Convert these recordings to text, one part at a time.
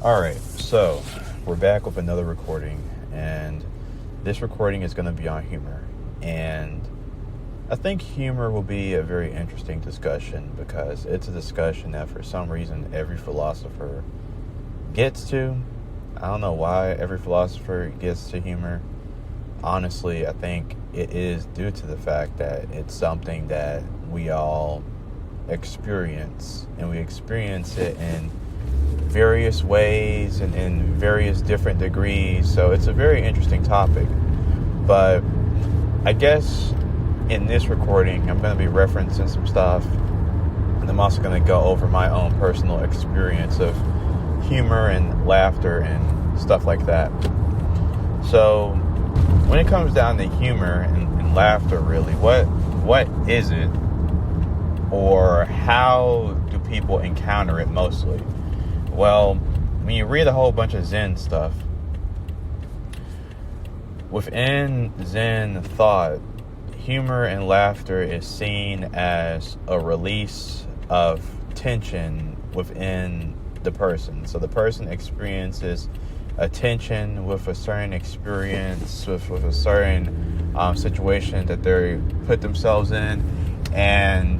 All right, so we're back with another recording, and this recording is going to be on humor. And I think humor will be a very interesting discussion because it's a discussion that for some reason every philosopher gets to. I don't know why every philosopher gets to humor. Honestly, I think it is due to the fact that it's something that we all experience, and we experience it in various ways and in various different degrees. So it's a very interesting topic. But I guess in this recording, I'm going to be referencing some stuff, and I'm also going to go over my own personal experience of humor and laughter and stuff like that. So when it comes down to humor and laughter, really, what is it, or how do people encounter it mostly? Well, when you read a whole bunch of Zen stuff, within Zen thought, humor and laughter is seen as a release of tension within the person. So the person experiences a tension with a certain experience, with a certain situation that they put themselves in, and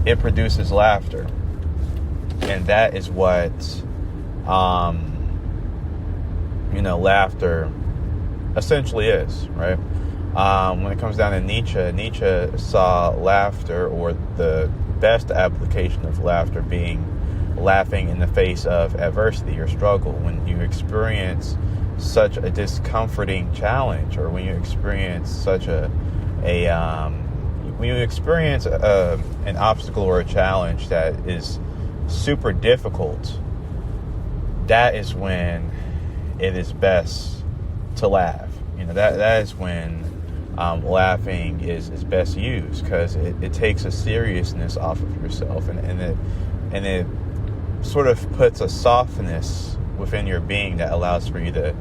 it produces laughter. And that is what, laughter essentially is, right? When it comes down to Nietzsche saw laughter, or the best application of laughter, being laughing in the face of adversity or struggle. When you experience such a discomforting challenge, or when you experience such when you experience an obstacle or a challenge that is super difficult, that is when it is best to laugh. That is when laughing is best used, because it takes a seriousness off of yourself, and it sort of puts a softness within your being that allows for you to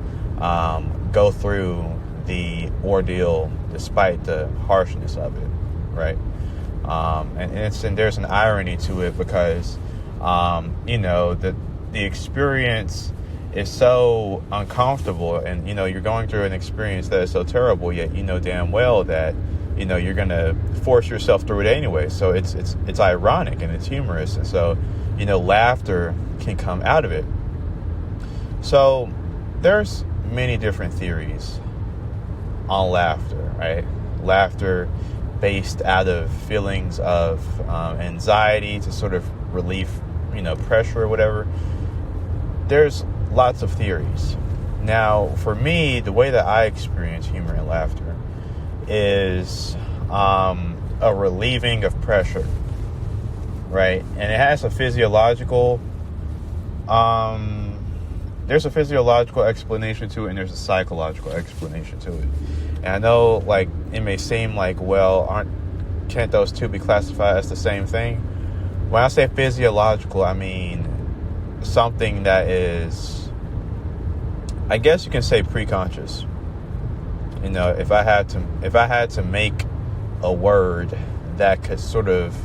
go through the ordeal despite the harshness of it, right? And there's an irony to it, because the experience is so uncomfortable, and you're going through an experience that is so terrible, yet you know damn well that you're gonna force yourself through it anyway. So it's ironic and it's humorous, and so laughter can come out of it. So there's many different theories on laughter, right? Laughter based out of feelings of anxiety to sort of relieve pressure or whatever. There's lots of theories. Now, for me, the way that I experience humor and laughter is a relieving of pressure, right? And it has a physiological there's a physiological explanation to it, and there's a psychological explanation to it. And I know, it may seem like, well, can't those two be classified as the same thing? When I say physiological, I mean something that is, I guess you can say, preconscious. If I had to make a word that could sort of,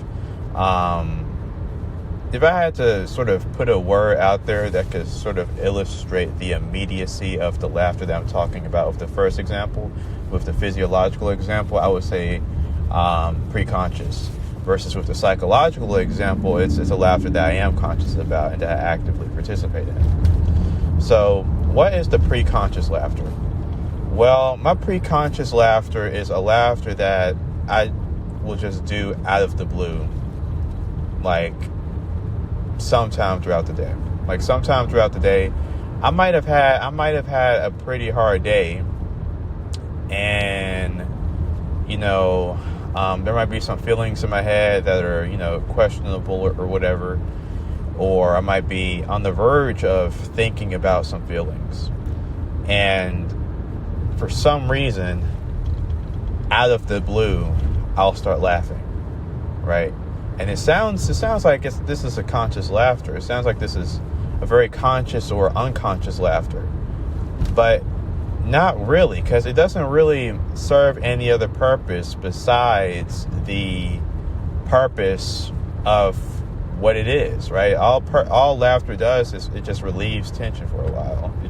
if I had to sort of put a word out there that could sort of illustrate the immediacy of the laughter that I'm talking about with the first example, with the physiological example, I would say preconscious. Versus with the psychological example, it's a laughter that I am conscious about and that I actively participate in. So what is the preconscious laughter? Well, my preconscious laughter is a laughter that I will just do out of the blue, sometime throughout the day. Sometime throughout the day, I might have had a pretty hard day, and there might be some feelings in my head that are questionable or whatever, or I might be on the verge of thinking about some feelings, and for some reason, out of the blue, I'll start laughing, right? And it sounds like this is a conscious laughter. It sounds like this is a very conscious or unconscious laughter. But not really, because it doesn't really serve any other purpose besides the purpose of what it is, right? All laughter does is it just relieves tension for a while. It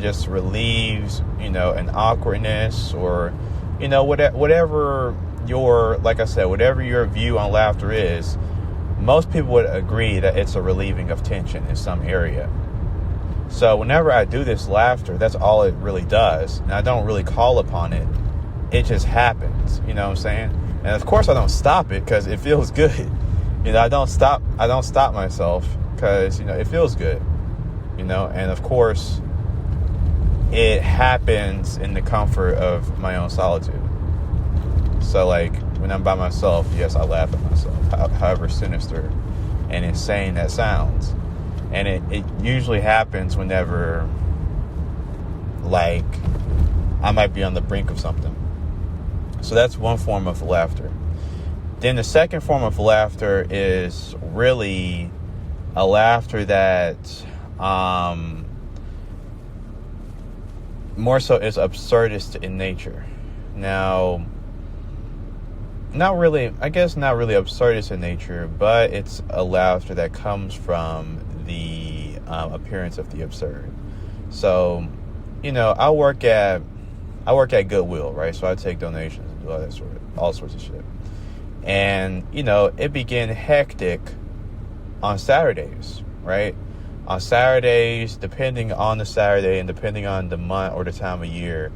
just relieves, an awkwardness, or, whatever your, like I said, whatever your view on laughter is. Most people would agree that it's a relieving of tension in some area. So whenever I do this laughter, that's all it really does. And I don't really call upon it. It just happens. You know what I'm saying? And of course I don't stop it because it feels good. I don't stop myself because, it feels good. And of course it happens in the comfort of my own solitude. So like when I'm by myself, yes, I laugh at myself, however sinister and insane that sounds. And it usually happens whenever, like, I might be on the brink of something. So that's one form of laughter. Then the second form of laughter is really a laughter that more so is absurdist in nature. Now, not really absurdist in nature, but it's a laughter that comes from the appearance of the absurd. So, I work at Goodwill, right? So I take donations and do all sorts of shit. And, it began hectic on Saturdays, right? On Saturdays, depending on the Saturday and depending on the month or the time of year,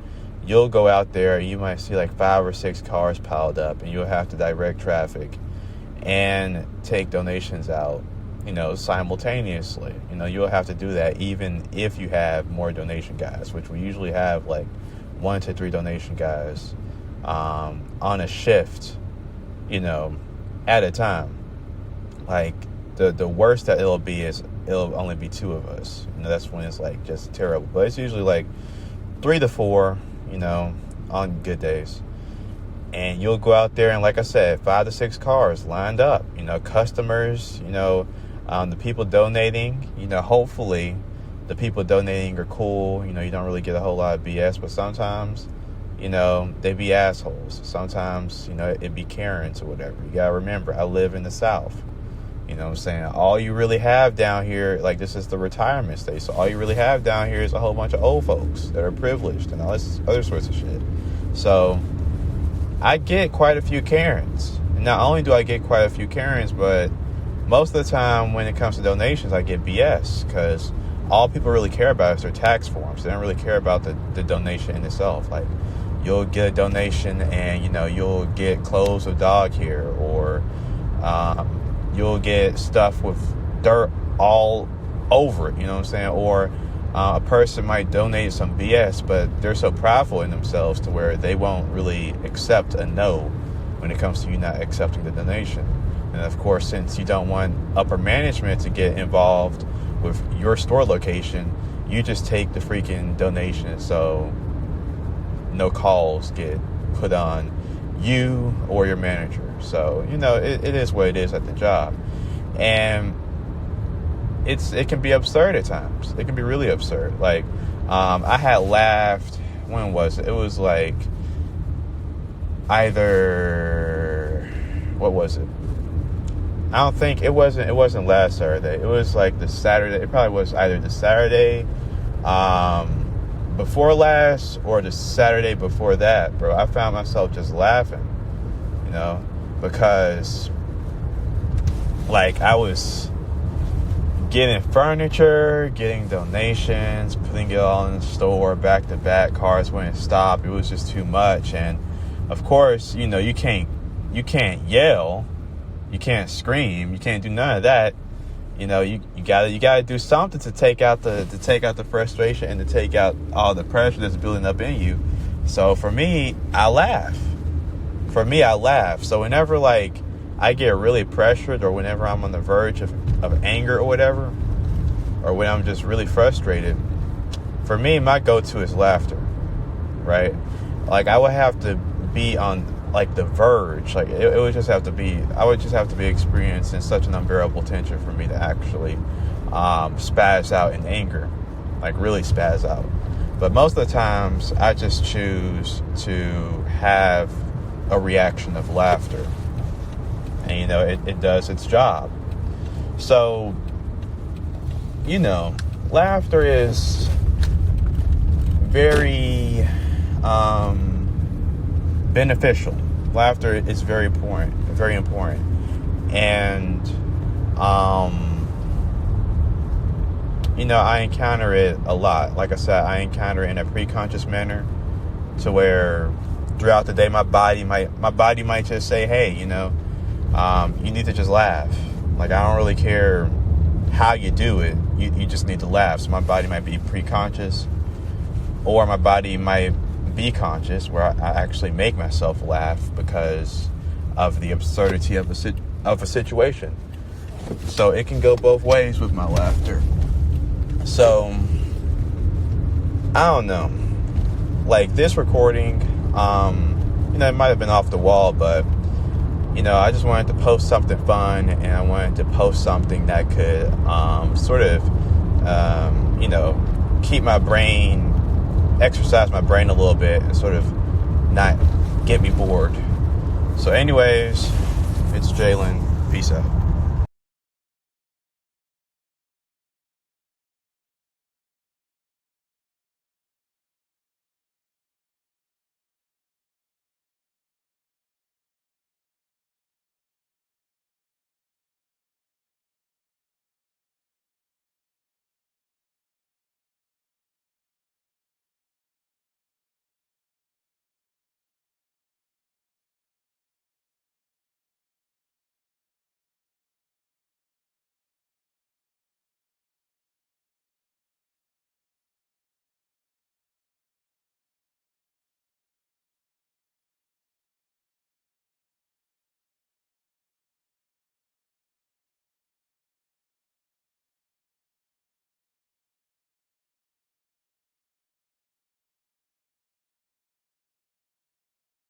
you'll go out there and you might see like 5 or 6 cars piled up, and you'll have to direct traffic and take donations out, simultaneously. You'll have to do that even if you have more donation guys, which we usually have like 1 to 3 donation guys on a shift, at a time. Like the worst that it'll be is it'll only be 2 of us. That's when it's like just terrible. But it's usually like 3 to 4, on good days. And you'll go out there and, like I said, 5 to 6 cars lined up, customers, the people donating, hopefully the people donating are cool. You don't really get a whole lot of BS, but sometimes, they be assholes. Sometimes, it be Karens or whatever. You gotta remember, I live in the South. You know what I'm saying? All you really have down here, like, this is the retirement state, so all you really have down here is a whole bunch of old folks that are privileged and all this other sorts of shit. So I get quite a few Karens. And not only do I get quite a few Karens, but most of the time when it comes to donations, I get BS, because all people really care about is their tax forms. They don't really care about the donation in itself. Like, you'll get a donation and, you'll get clothes of dog hair, or you'll get stuff with dirt all over it, you know what I'm saying? Or a person might donate some BS, but they're so prideful in themselves to where they won't really accept a no when it comes to you not accepting the donation. And of course, since you don't want upper management to get involved with your store location, you just take the freaking donation, so no calls get put on you or your manager. So, it is what it is at the job. And it can be absurd at times. It can be really absurd. Like, I had laughed, when was it? It was like what was it? I don't think it wasn't last Saturday. It was like the Saturday. It probably was either the Saturday before last or the Saturday before that, bro. I found myself just laughing, because like I was getting furniture, getting donations, putting it all in the store back to back. Cars wouldn't stop. It was just too much. And of course, you can't yell. You can't scream. You can't do none of that. You gotta do something to take out the frustration and to take out all the pressure that's building up in you. So for me, I laugh. So whenever like I get really pressured, or whenever I'm on the verge of anger or whatever, or when I'm just really frustrated, for me, my go-to is laughter, right? Like, I would have to be on like the verge. Like, it would just have to be, I would just have to be experiencing such an unbearable tension for me to actually spaz out in anger, like really spaz out. But most of the times I just choose to have a reaction of laughter, and it does its job. So, laughter is very beneficial. Laughter is very important, very important. And, I encounter it a lot. Like I said, I encounter it in a preconscious manner to where throughout the day, my body might just say, hey, you need to just laugh. Like, I don't really care how you do it. You just need to laugh. So my body might be preconscious, or my body might be conscious, where I actually make myself laugh because of the absurdity of a situation. So it can go both ways with my laughter. So, I don't know. Like, this recording, it might have been off the wall, but, I just wanted to post something fun, and I wanted to post something that could keep my brain, exercise my brain a little bit, and sort of not get me bored. So anyways, it's Jalen. Peace out.